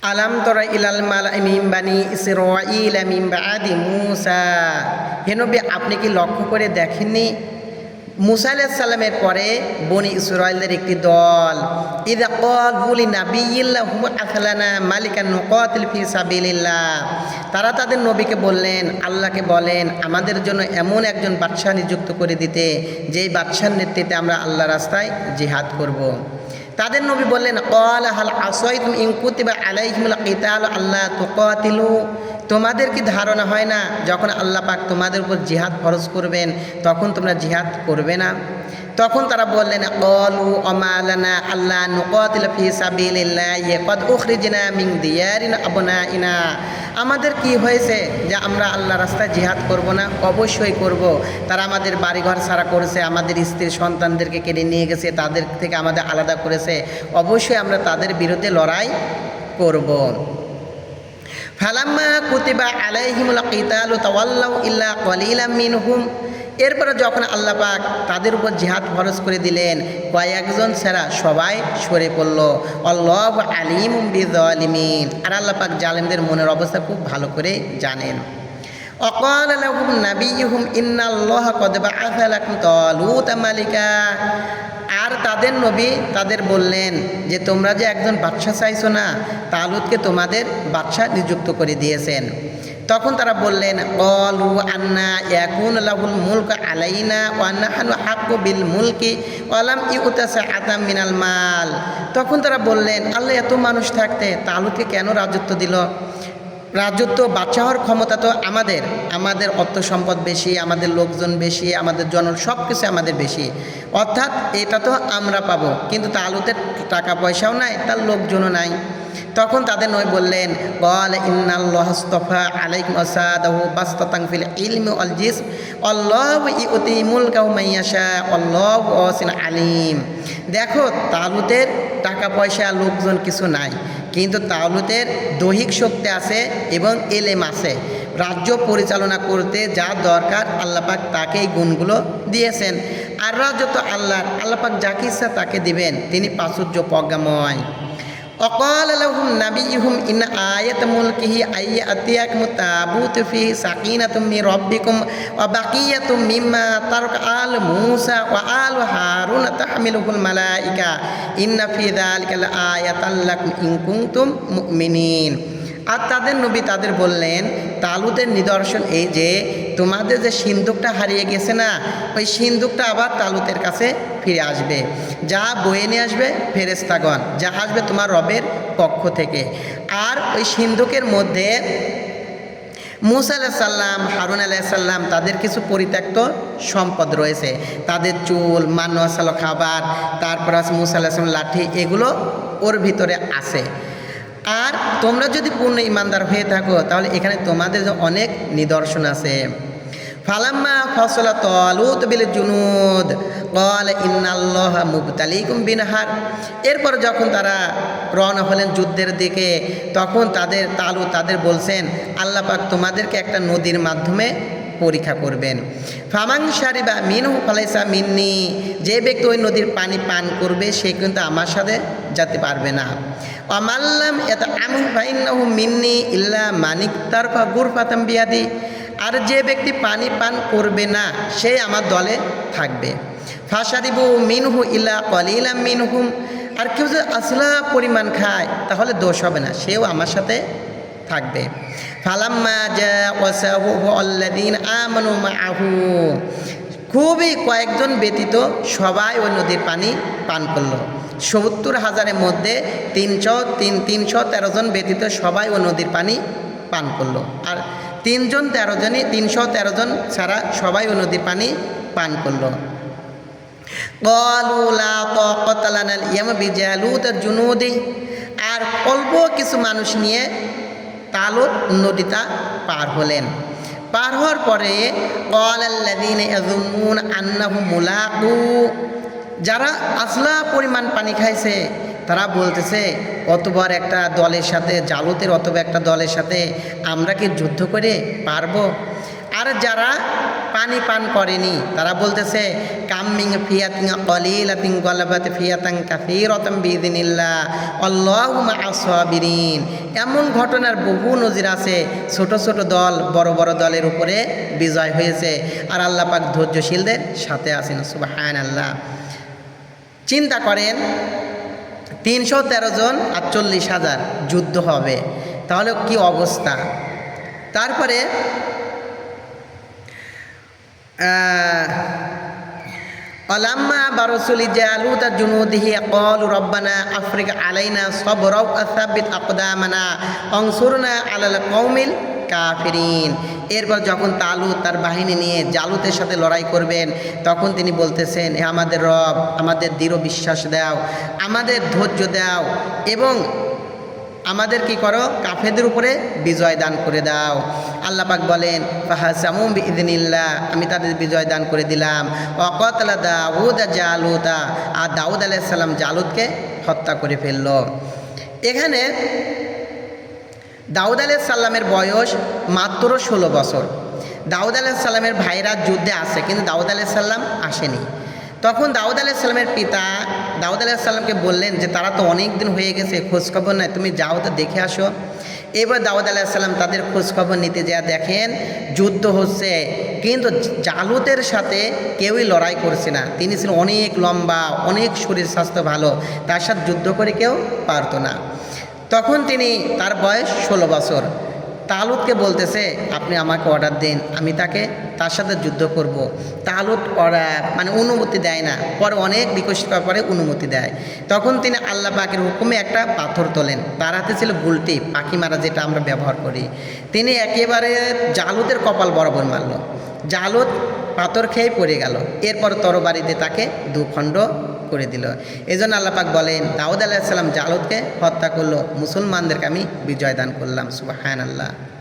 আলাম তরা ইলাল মালাই মিন বানি ইসরাঈল মিন বাদি মূসা। হে নবী, আপনি কি লক্ষ্য করে দেখেননি মূসা আলাইহিস সালামের পরে বনি ইসরাঈলের একটি দল ইযা ক্বালু লিনাবিয়্যিল্লাহু আথলানা মালিকান নুকাতিল ফি সাবিলিল্লাহ, তারা তাদের নবীকে বললেন, আল্লাহকে বলেন আমাদের জন্য এমন একজন বাদশাহ নিযুক্ত করে দিতে যেই বাদশার নেতৃত্বে আমরা আল্লাহ রাস্তায় জিহাদ করব। তাদের নবী বললেন, ক্বালা হাল আসাইতুম ইন কুতিবা আলাইকুমুল কিতাল আল্লা তুকাতিলু, তোমাদের কি ধারণা হয় না যখন আল্লাহ পাক তোমাদের উপর জিহাদ ফরজ করবেন তখন তোমরা জিহাদ করবে না? তখন তারা বললেন, ক্বালু আমা লানা আল্লা নুকাতিল ফি সাবিলিল্লাহি ক্বাদ উখরিজনা মিন দিয়ারিনা আবনাইনা, আমাদের কি হয়েছে যে আমরা আল্লাহ রাস্তায় জিহাদ করব না? অবশ্যই করব। তারা আমাদের বাড়িঘর ছাড়া করেছে, আমাদের স্ত্রী সন্তানদেরকে কেড়ে নিয়ে গেছে, তাদের থেকে আমাদের আলাদা করেছে, অবশ্যই আমরা তাদের বিরুদ্ধে লড়াই করব। ফালাম্মা কুতিবা আলাইহিমুল কিতালু তাওয়াল্লাউ ইল্লা কলিলাম মিনহুম, এরপরে যখন আল্লাহ পাক তাদের উপর জিহাদ ফরজ করে দিলেন, কয়েকজন ছাড়া সবাই সরে পড়ল। আল্লাহু আলিমুম বিযালিমিন, আর আল্লাহ পাক জালেমদের মনের অবস্থা খুব ভালো করে জানেন। অকাল লাহুম নাবিয়ুহুম ইন্নাল্লাহা কদ বাআসা লাকুম তালুতা মালিকা, আর তাদের নবী তাদের বললেন যে তোমরা যে একজন বাদশা চাইছো না, তালুতকে তোমাদের বাদশা নিযুক্ত করে দিয়েছেন। তখন তারা বললেন, ক্বালু আন্না ইয়াকুনু লাহুল মুলকু আলাইনা ওয়া নাহনু হাক্কু বিল মুলকি ওয়া লাম ইউতা সাআতাম মিনাল মাল। তখন তারা বললেন, আল্লাহ এত মানুষ থাকতে তালুতকে কেন রাজত্ব দিল? রাজত্ব বাদশা হওয়ার ক্ষমতা তো আমাদের অর্থ সম্পদ বেশি, আমাদের লোকজন বেশি, আমাদের সব কিছু আমাদের বেশি, অর্থাৎ এটা তো আমরা পাবো, কিন্তু তালুতের টাকা পয়সাও নাই, তার লোকজনও নাই। তখন তাদের নবী বললেন, ক্বাল ইন্নাল্লাহা আসতাফা আলাইকুম আসাদাহু বাসতাতান ফিল ইলমি ওয়াল জিসম আল্লাহু ইউতি মুলকাহু মান ইয়াশা আল্লাহু ওয়াসিউন আলিম। দেখো, তালুতের টাকা পয়সা লোকজন কিছু নাই, কিন্তু তালুতের দৈহিক শক্তি আছে এবং এলেম আছে। রাজ্য পরিচালনা করতে যা দরকার আল্লাহ পাক তাকে এই গুণগুলো দিয়েছেন। আর রাজ্য তো আল্লাহ পাক যাকে ইচ্ছা তাকে দিবেন, তিনি প্রাচুর্য প্রজ্ঞাময়। অকাল লাহুম নাবিয়ুহুম ইন আয়াত মুলকিহি আইয়াতিয়াকুম তাবুতু ফিহি সাকিনাতুম মির রাব্বিকুম ওয়া বাকিয়াতুম মিম্মা তারাকা আল মূসা ওয়া আল হারুন তাহমিলুহুল মালাইকা ইন্না ফি যালিকা লাআয়াতাল লাকুম ইন কুনতুম মুমিনিন। আর তাদের নবী তাদের বললেন, তালুতের নিদর্শন এই যে তোমাদের যে সিন্দুকটা হারিয়ে গেছে না, ওই সিন্দুকটা আবার তালুতের কাছে ফিরে আসবে, যা বয়ে নিয়ে আসবে ফেরেশতাগণ, যা আসবে তোমার রবের পক্ষ থেকে। আর ওই সিন্দুকের মধ্যে মূসা আলাইহিস সালাম, হারুন আলাইহিস সালাম তাদের কিছু পরিত্যক্ত সম্পদ রয়েছে, তাদের চুল, মান্যসালো খাবার, তারপর আছে মূসা আলাইহিস সালামের লাঠি, এগুলো ওর ভিতরে আছে। আর তোমরা যদি পূর্ণ ইমানদার হয়ে থাকো তাহলে এখানে তোমাদের অনেক নিদর্শন আছে। ফালাম্মা ফাসলা তালুত বিল জুনুদ ক্বালা ইন্নাল্লাহা মুবতালিকুম বিনাহার, এরপর যখন তারা রওনা হলেন যুদ্ধের দিকে, তখন তাদের বলছেন, আল্লাহ পাক তোমাদেরকে একটা নদীর মাধ্যমে পরীক্ষা করবেন। ফামাং শারিবা মিনহু ফালাইসা মিন্নি, যে ব্যক্তি ওই নদীর পানি পান করবে সে কিন্তু আমার সাথে যেতে পারবে না। আমাল্লাম এত আমু ফাইন্নাহু মিন্নি ইল্লা মানিক তারফা গুরফাতাম বিয়াদি, আর যে ব্যক্তি পানি পান করবে না সে আমার দলে থাকবে। ফাশারিবু মিনহু ইল্লা কলিলাম মিনহুম, আর কেউ যদি আসলা পরিমাণ খায় তাহলে দোষ হবে না, সেও আমার সাথে থাকবে। ফালাম্মা জাওয়াসাহু আল্লাযীনা আমানু মাআহু, খুবই কয়েকজন ব্যতীত সবাই ওই নদীর পানি পান করল। 70,000-এর মধ্যে 313 জন ব্যতীত সবাই ওই নদীর পানি পান করলো। আর 313 জন ছাড়া সবাই ওই নদীর পানি পান করলো। ক্বালু লা তাকাতা লানাল ইয়াওমা বিজালুতিল জুনুদি, আর অল্প কিছু মানুষ নিয়ে তালুত নদীটা পার হলেন। পার হওয়ার পরে ক্বালাল্লাযীনা ইয়াযুন্নুনা আন্নাহুম মুলাকু, যারা আসলা পরিমাণ পানি খাইছে তারা বলতেছে, অত বড় একটা দলের সাথে, জালুতের অত বড় একটা দলের সাথে আমরা কি যুদ্ধ করে পারবো? আর যারা পানি পান করেনি। তারা বলতেছে কাম্মিং ফিয়াতিং কলিলাতিং গলাবাত ফিয়াতাং কাসীরাতাম বিইযনিল্লাহ আল্লাহু মা'আস সাবিরিন। এমন ঘটনার বহু নজির আছে, ছোট ছোট দল বড় বড় দলের উপরে বিজয় হয়েছে, আর আল্লাহ পাক ধৈর্যশীলদের সাথে আছেন। সুবহানাল্লাহ। চিন্তা করেন 313 জন আর 40,000 যুদ্ধ হবে, তাহলে কি অবস্থা। তারপরে আলাম্মা বারসুলি জালুত জুনুদিহি ক্বালু রব্বানা আফরিগ আলাইনা সাবরা ওয়া সাব্বিত আকদামানা আনসুরনা আলাল কওমিল কাফিরিন। এরপর যখন তালুত তার বাহিনী নিয়ে জালুতের সাথে লড়াই করবেন, তখন তিনি বলতেছেন, হে আমাদের রব, আমাদের দৃঢ় বিশ্বাস দাও, আমাদের ধৈর্য দাও, এবং আমাদের কি করো, কাফেরদের উপরে বিজয় দান করে দাও। আল্লাহ পাক বলেন ফাহাসামু বিইযনিল্লাহ, আমি তাদের বিজয় দান করে দিলাম। ওয়া কাতালা দাউদ জালুতা, আর দাউদ আলাইহিস সালাম জালুতকে হত্যা করে ফেলল। এখানে দাউদ আলাইহিস সালামের বয়স মাত্র 16 বছর। দাউদ আলাইহিস সালামের ভাইরা যুদ্ধে আসে, কিন্তু দাউদ আলাইহিস সালাম আসেনি। তখন দাউদ আলাইহিস সালামের পিতা দাউদ আলাইহিস সালামকে বললেন যে তারা তো অনেক দিন হয়ে গেছে, খোঁজখবর নাই, তুমি যাও তো দেখে আসো। এবার দাউদ আলাইহিস সালাম তাদের খোঁজখবর নিতে যা দেখেন যুদ্ধ হচ্ছে, কিন্তু জালুতের সাথে কেউই লড়াই করছে না। তিনি ছিলেন অনেক লম্বা, অনেক শরীর স্বাস্থ্য ভালো, তার সাথে যুদ্ধ করে কেউ পারতো না। তখন তিনি, তার বয়স 16 বছর, তালুতকে বলতেছে আপনি আমাকে অর্ডার দিন, আমি তার সাথে যুদ্ধ করব। তালুত মানে অনুমতি দেয় না, পরে অনেক রিকোয়েস্ট করার পরে অনুমতি দেয়। তখন তিনি আল্লাহ পাকের হুকুমে একটা পাথর তোলেন, তার হাতে ছিল গুলটি, পাখি মারা যেটা আমরা ব্যবহার করি। তিনি একেবারে জালুতের কপাল বরাবর মারল, জালুত পাথর খেয়ে পড়ে গেল। এরপর তরবারিতে তাকে দুখণ্ড করে দিল। এই জন্য আল্লাহ পাক বলেন দাউদ আলাইহিস সালাম জালুতকে হত্যা করলো, মুসলমানদেরকে আমি বিজয় দান করলাম। সুবহানাল্লাহ।